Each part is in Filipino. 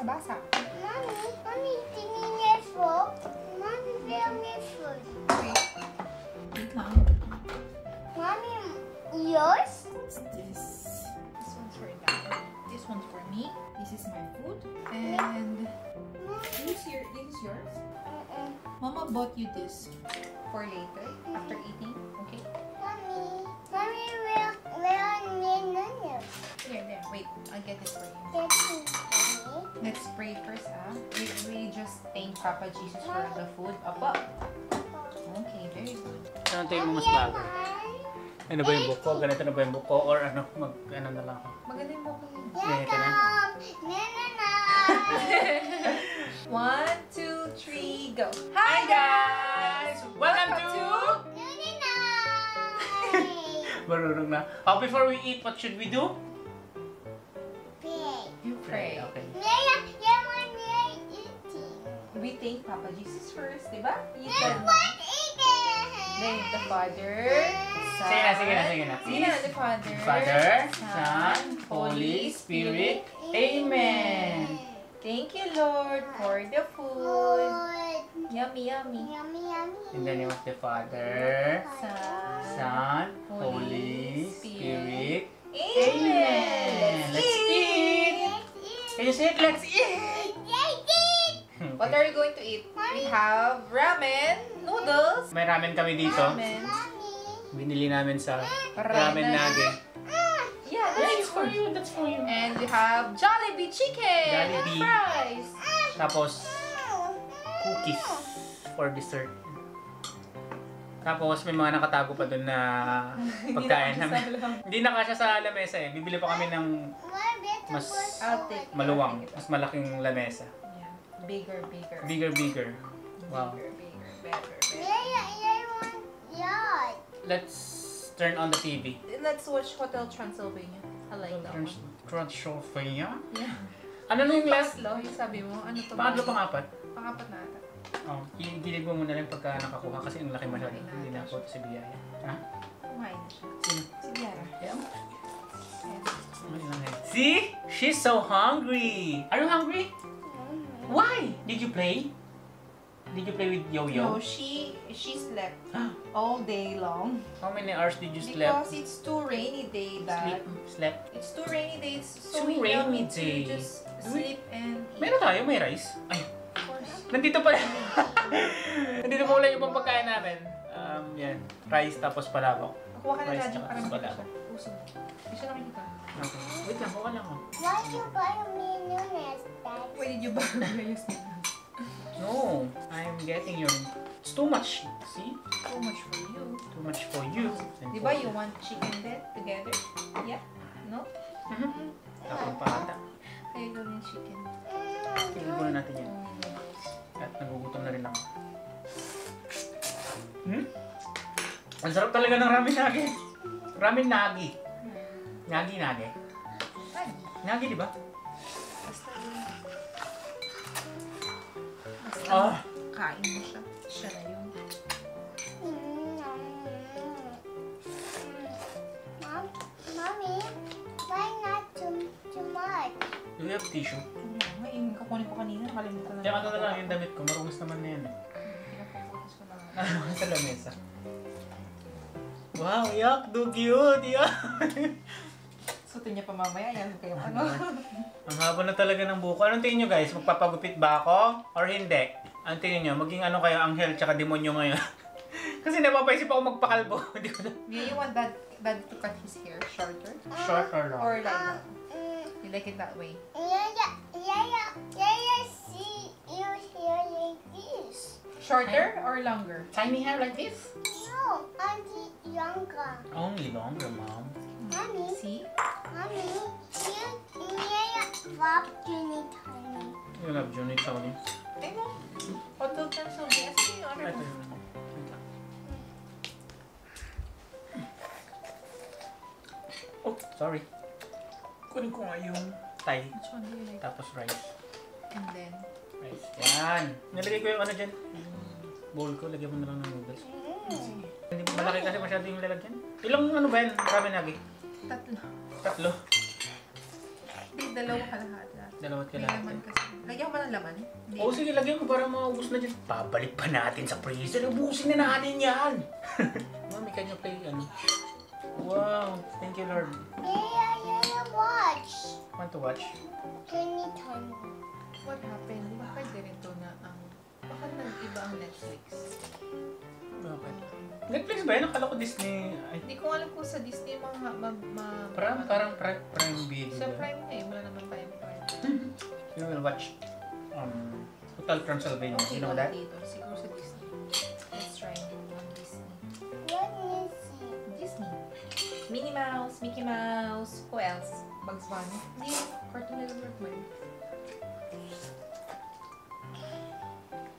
nabasa. Mommy, tingin niya food. Mommy, film me food. Wait lang. Mommy, yours? What's this? This one's for Dad. This one's for me. This is my food. And this is yours. Mama bought you this for later after eating. Okay? Mommy, where need noodles? There. Wait, I'll get this for you. Mommy. Let's pray first, ah. We just thank Papa Jesus for the food. Apa. Okay, very good. Ano tayo mo mas bago? Ano ba yung buko? Ganito na ba yung buko? Or ano? Ano na lang ako? Maganda yung buko niya. Ganito na? Na. 1, 2, 3, go! Hi guys! Welcome to... Marunong na. Oh, before we eat, what should we do? You pray. Okay. We thank Papa Jesus first, diba? You Then can what eating? thank the Father, Son. Sige na. Sige na, the Father, Father, Son, Holy Spirit. Amen. Thank you, Lord, for the food. Yummy. Yummy. In the name of the Father, Son, Son, Holy Spirit. Amen. Let's eat. Can you say it? Let's eat. What are you going to eat? We have ramen, noodles, May ramen kami dito. ramen. Binili namin sa Ramen. Ramen Nage. Yeah, that's for you. That's for you. And we have Jollibee chicken Jollibee. and fries. Tapos, cookies for dessert. Tapos, may mga nakatago pa dun na pagkain namin. Hindi na kasya sa lamesa eh. Bibili pa kami ng mas I'll take maluwang, mas malaking lamesa. Yeah. Bigger. Bigger. Wow. Bigger, better. Let's turn on the TV. Let's watch Hotel Transylvania. I like that one. Transylvania? Yeah. Ano na yung last? Pangatlo, yung sabi mo, ano to? Pangatlo, pangapat? Pangapat na ata. Oh, gilig mo muna lang pagka nakakuha kasi ang laki masyado. Hindi na ako si Biyaya. Ha? Kumain na siya. Sino? Si Biara. Yeah. Yeah. See? She's so hungry. Are you hungry? Why? Did you play? Did you play with Yo-Yo? No, she slept all day long. How many hours did you sleep? Because it's too rainy day, Dad. Slept? It's too rainy day. It's so Too rainy yummy day. to just sleep and eat. Meron tayo, may rice. Ay, Of course. nandito pala. Nandito pa wala yung ibang pagkain namin. Yan. Rice tapos palabok. Kuha ka na Rice dyan tsaka para palabok. Puso. Hindi siya nakikita. Okay. Wait lang, kuha lang ako. Why you buy me noodles, Dad? Why did you buy this? No, I'm getting your... It's too much. See? So much for you. Too much for you. And Di for ba you want chicken then together? Yeah? No? Tapos pa ata. Kaya gawin chicken. Tingnan muna natin yan. At nagugutom na rin ako. Ang sarap talaga ng ramen nagi. Ramen nagi. Nagi. Nagi, di ba? Basta kain mo siya. Siya na yun. Mommy, why not too much? Do you have tissue? May kakunin ko kanina. Nakalimutan na. Diyan ka na lang yung damit ko. Marungas naman na yan. Pinapapulis ko na. Ano sa lamesa? Wow, yak! Do cute! Yak! Sutin niya pa mamaya. Yan kayo ano. Ang haba na talaga ng buko. Anong tingin nyo guys? Magpapagupit ba ako? Or hindi? Anong tingin nyo? Maging ano kayo, anghel tsaka demonyo ngayon? Kasi napapaisip ako magpakalbo. Hindi ko na... You want dad to cut his hair shorter? Short or long? Or like that? You like it that way? See you here like this. Shorter or longer? Tiny hair like this? No, only younger. Only longer, Mom. Mommy, See? you love Juni Tiny. You love Juni Tony. Ay mo. Hotel Transylvania. Sige, order Ito mo. yun. Wait lang. Oh, sorry. Kunin ko nga yung Thai. Which one do you like? Tapos rice. And then, Rice. Yan. Nilagay ko yung ano dyan. Yung bowl ko. Lagyan mo na lang ng noodles. sige. Hindi po malaki kasi masyado yung lalagyan. Ilang ano ba yan? Ramen nagi? 3. 3. Hindi, 2 kalahati. Dalawat May kalahati. laman kasi. Lagyan mo ng laman? Hindi. Oo, sige, lagyan mo para maubos na dyan. Babalik pa natin sa freezer. Ubusin na natin yan. Mami, can you play, ano? Wow, thank you, Lord. Yeah, watch. Want to watch? Tiny, tiny. What happened? Bakit ganito na ang... Bakit nag-iba ang Netflix? Okay. Netflix ba yan? Akala ko Disney. Ay, Hindi ko alam kung sa Disney parang Prime Video. Sa Prime na eh. Wala naman Prime. You will watch Hotel Transylvania. Okay, You know wala that? dito. Siguro sa Disney. Let's try on Disney. What is it? Disney. Minnie Mouse, Mickey Mouse. Who else? Bugs Bunny. Hindi. Cartoon Network ba yun?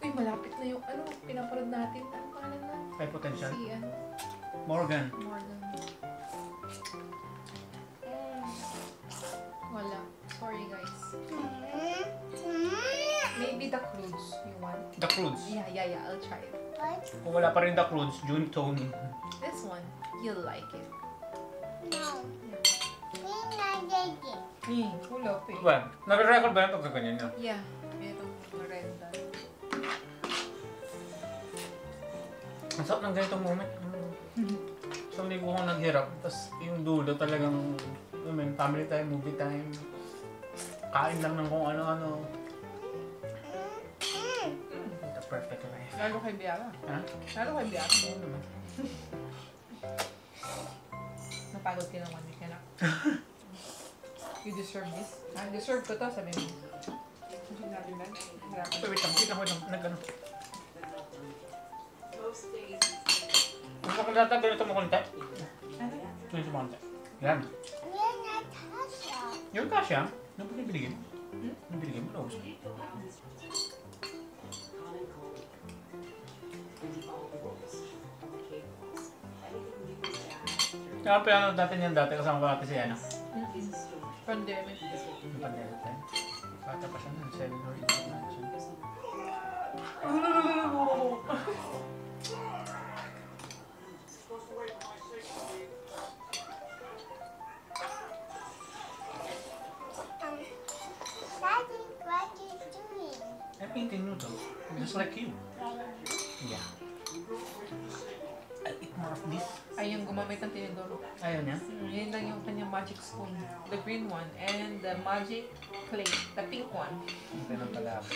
Uy, malapit na yung ano, pinaparod natin. Ano pangalan na? High potential. Si ano? Morgan. Morgan. Wala. Sorry guys. Maybe the Croods you want. The Croods. Yeah. I'll try it. What? Kung wala pa rin The Croods, June Tony. This one, you'll like it. No. We not like it. Wala pa eh. Diba? Nare-record ba yan pag ganyan nyo? Yeah, merong rental. Ang sarap ng ganitong moment. So, hindi ko naghirap. Tapos yung dulo talagang, family time, movie time. Kain lang ng kung ano-ano. The perfect life. Lalo kay Biara. Ha? Lalo kay Biara. Oo naman. Napagod ka ng 1 week na. You deserve this. Deserve ko to, sabi mo. Hindi natin lang. Wait lang. Nag-ano. Kung sa kagata, ganito mo konti. Ganito mo konti. Yan. We're not Tasha. Yung kasya, ano ba nabiligin? Nabiligin mo, naubos mo. Kaya pinanood natin yan dati, kasama ko natin si Ana. Pandemic. Yung pandemic time. Bata pa siya nun, 7 or 8 na siya. Daddy, what you doing? I'm eating noodles, just like you. Yeah. I'll eat more of this. Ayun, gumamit ng tinidor. Ayaw niya? Yun lang yung kanyang magic spoon. The green one. And the magic plate. The pink one. Hindi nang pala ako.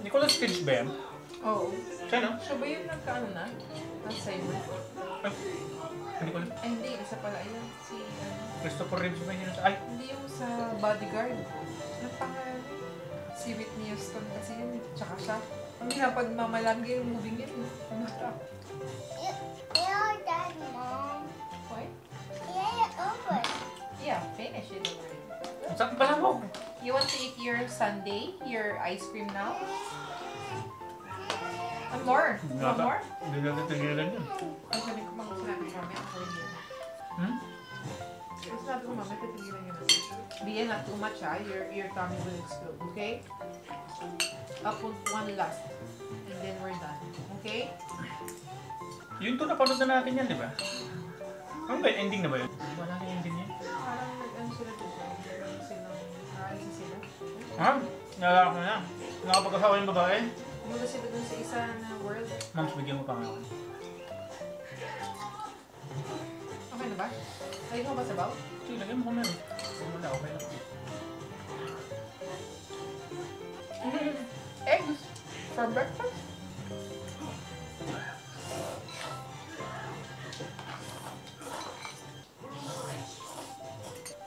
Nicolas Cage ba yan? Oo. Siya, no? Siya ba yung nagkaano na? Alzheimer? Ay, hindi ko alam. Ay, hindi. Isa pala. Ayun. Si, Christopher Reeves ba yun? Ay, hindi yung sa bodyguard. Ano pangalan? Si Whitney Houston kasi yun. Tsaka siya. Ang pinapagmamalagi yung movie yun. Umata. You're done, Mom. Why? Yeah, over. Yeah, finish it already. saan pala mo? You want to eat your sundae? Your ice cream now? One more? One more? Hindi natin tigilan yun. Ay, sabi ko mga sinabi ko mamaya ako rin yun. Sabi ko mamaya titigilan yun. Bien, not too much your tummy will explode, okay? Up one last. And then we're done. Okay? Yun to, napanood na natin yan, di ba? Ano ba yun? Ending na ba yun? Wala na ending yun. Parang nag-ano sila dito. Meron silang naaling sila. Ha? Nalala ko na. Nakapag-asawa yung babae. Mula sila dun sa isa na world. Moms, bigyan mo pa nga ako. Okay na ba? Lagyan mo ba sa baw? Sige, lagyan mo kung meron. Kung wala, okay lang. Eggs for breakfast?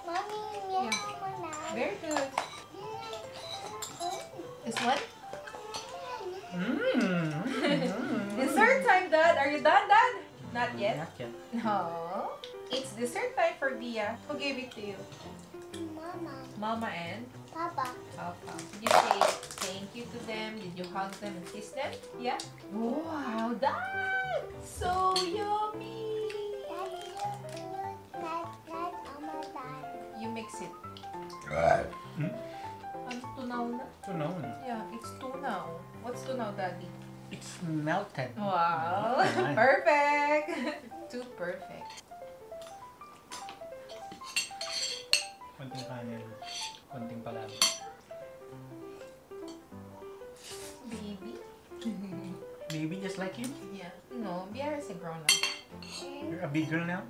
Mommy, Yeah. Very good. This one? Dessert time, Dad! Are you done, Dad? Not yet? Not yet. No. It's dessert time for Bia. Who gave it to you? Mama, Mama and Papa. Papa. Did you say thank you to them? Did you hug them and kiss them? Yeah? Wow, Dad! So yummy! Daddy, not Mama, Daddy. You mix it. Ano tunaw na? Tunaw na. Yeah, it's tunaw. What's tunaw, Daddy? It's melted. Wow! Nice. Perfect! Too perfect. Konting kanin. Konting palabok. Baby? Baby just like you? Yeah. No, Biara is a grown-up. You're a big girl now?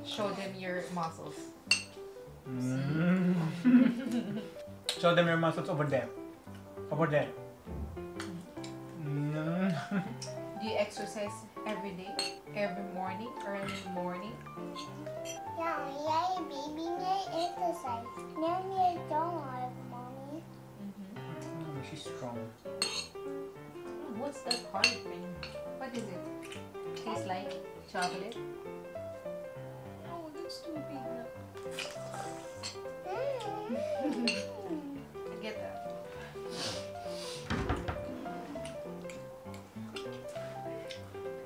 Show them your muscles. Mm. Show them your muscles over there. Over there. Mm. Do you exercise every day? Every morning? Early morning? Yeah, baby may exercise. Now me don't have mommy. Oh, she's strong. What's that hard thing? What is it? Tastes like chocolate? Oh, that's too big now. I get that.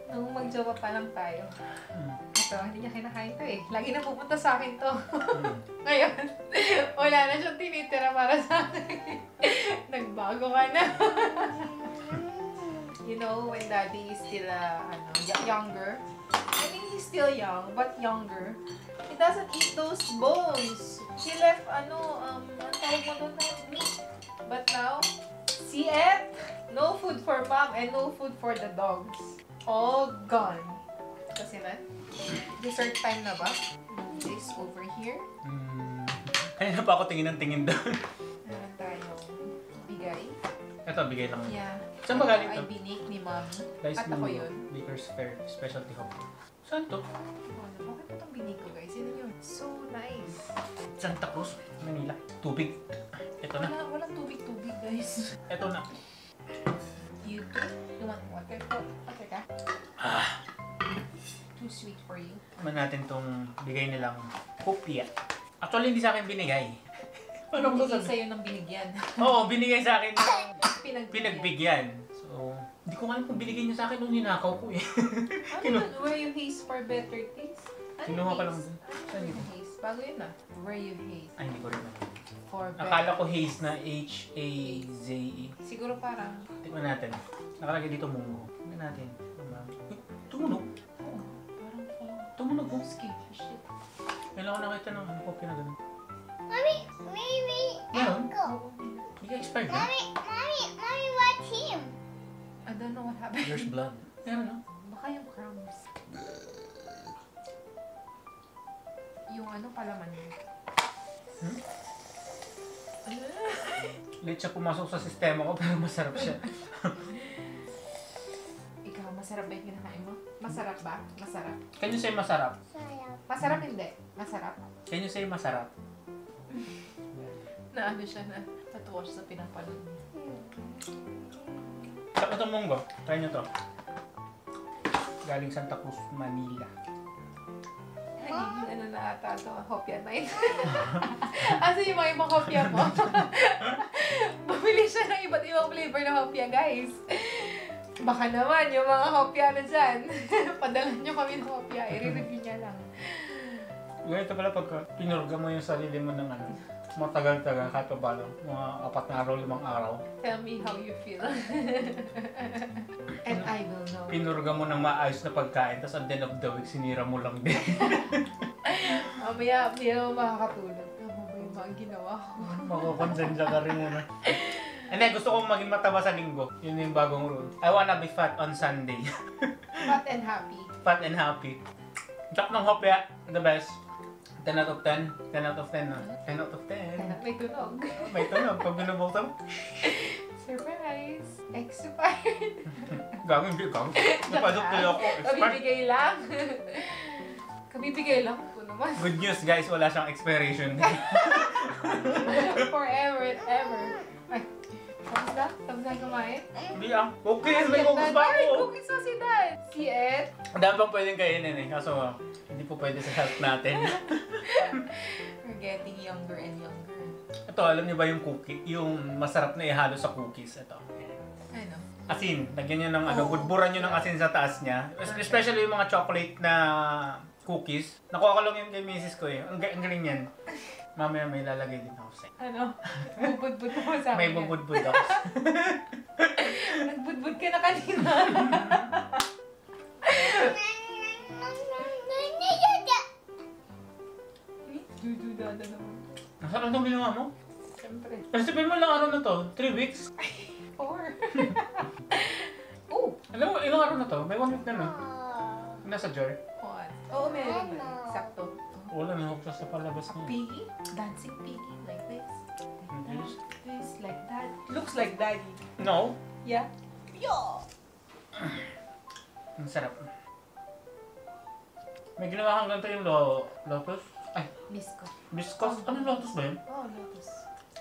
Nung magjowa pa lang tayo. Ito, hindi niya kinakain to eh. Lagi na pupunta sa akin to. Ngayon, wala na siyang tinitira para sa akin. Nagbago ka na. You know, when Daddy is still younger, I think he's still young, but younger, he doesn't eat those bones. He left, ang tawag mo doon na meat. But now, see it? No food for mom and no food for the dogs. All gone. Kasi na, dessert time na ba? This over here. Kanina pa ako tingin ng tingin doon. Meron tayong bigay. Ito, bigay lang. Yeah. Saan ba galing Ay to? binake ni Mommy. Guys, At ako yun. Baker's Fair Specialty Hub. Saan to? Bakit pa itong binake ko, guys? Yun yun. So nice. Santa Cruz, Manila. Tubig. Ito na. Walang tubig-tubig, guys. Ito na. You too? You want water? Water ka? Too sweet for you. Naman natin tong bigay nilang kopya. Actually, hindi sa akin binigay. Ano ko Hindi sabi? sa'yo nang binigyan. Oo, binigay sa akin ng Pinagbigyan. pinagbigyan. So, hindi ko alam kung binigay niya sa akin nung ninakaw ko eh. Ano yun? Were you haze for better taste? Ano Kinuha yung ka lang haze? dun. Ano Saan yung yun? haze? Bago yun ah. Were you haze Ay, hindi ko rin alam. for better? Akala ko haze na H-A-Z-E. Siguro parang, Tingnan natin. Nakalagay dito mungo. Tingnan natin. Uy, tumunog. oh, parang Tumunog ko. skin. Shit. Kailangan ko nakita ng kopya na ganun. Mommy, Meron? go. Hindi ka expired na. Mommy, what's him? I don't know what happened. There's blood. Meron no? Baka yung crumbs. Yung palaman mo. Late siya pumasok sa sistema ko pero masarap siya. Ikaw, masarap ba yung kinakain mo? Masarap ba? Masarap. Can you say masarap? Sarap. Masarap hindi. Masarap. Can you say masarap? Na siya na natuwa siya sa pinapanood niya. Sarap itong munggo. Try nyo to. Galing Santa Cruz, Manila. Nagiging na ata ito, hopya night. Asa yung mga ibang hopya mo? Bumili siya ng iba't ibang flavor na hopya, guys. Baka naman yung mga hopya na dyan. Padala nyo kami ng hopya. I-review niya lang. Ganito pala pagka pinurga mo yung sarili mo ng matagal-tagal kahit pa ba lang, mga 4 na araw, 5 araw. Tell me how you feel. And I will know. Pinurga mo ng maayos na pagkain, tapos at the end of the week, sinira mo lang din. Mamaya, hindi naman makakatulog. Tama ba yung mga ginawa ko? Makukonsensya ka rin yun. Hindi, gusto kong maging mataba sa linggo. Yun yung bagong rule. I wanna be fat on Sunday. Fat and happy. Fat and happy. Chok ng hopya, the best. 10 out of 10. 10 out of 10 na. 10 out of 10. May tunog. May tunog. Pag binubuksan mo, Surprise! Expired! gagawin hindi ka. Napadok tuloy ako. Expired. Kabibigay lang. Kabibigay lang po naman. Good news guys, wala siyang expiration date. Forever and ever. Ay, tapos na? Tapos na kumain? Hindi cookies! May cookies pa Ay, ako! cookies pa si Dad! Si Ed? Ang dami pang pwedeng kainin eh. Kaso, hindi po pwede sa health natin. We're getting younger and younger. Ito, alam niyo ba yung cookie? Yung masarap na ihalo sa cookies. Ito. Ano? Asin. Lagyan niyo ng Oh. budburan niyo ng asin sa taas niya. Especially yung mga chocolate na cookies. Nakuha ko lang yun kay misis ko eh. Ang galing yan. Mamaya may lalagay din ako sa'yo. Ano? Bubudbud mo sa akin. May bubudbud ako. Nagbudbud ka na kanina. Dududada naman. Nasaan itong ginawa mo? Siyempre. Resipin mo lang araw na to? 3 weeks? 4. Oh! Alam mo, ilang araw na to? May 1 week na no? Nasa jar? What? Oo, meron ba? Sakto. Wala na ako sa palabas niya. Piggy? Dancing piggy? Like this? Yes. This, like that. Looks like daddy. No? Yeah? Yo! Ang sarap. May ginawa kang ganito yung lotus? Ay, Bisco. biscuits? Anong lotus ba yun? Oh, lotus.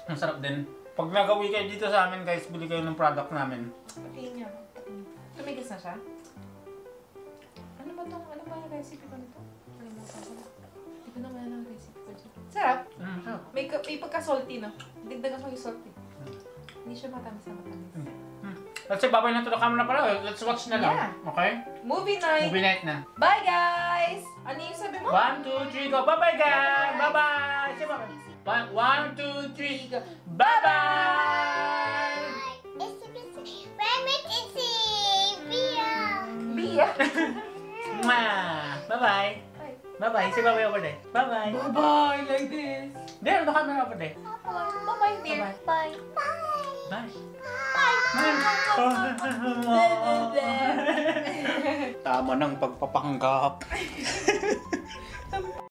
Ang sarap din. Pag nagawi kayo dito sa amin guys, bili kayo ng product namin. Patingin niya. Patingin. Tumigas na siya? Ano ba itong, ano ba yung recipe ko nito? Kalimutan ko na. Hindi ko naman ang recipe ko dito. Sarap. Sarap. May pagka-salty, no? Digdagan ko yung salty. Hindi siya matamis na matamis. Let's say, babay na to the camera pala. Let's watch na lang. Yeah. Okay? Movie night! Movie night na. Bye, guys! Ano yung sabi mo? 1, 2, 3, go! Bye-bye guys! Bye-bye! Say bye-bye! 1, 2, 3, go! Bye-bye! Bia! Bye-bye! Bye-bye! Say bye-bye over there. Bye-bye! Bye-bye! Like this! There, the camera over there. Bye-bye, dear! Bye! Bye! Bye! Tama ng pagpapanggap.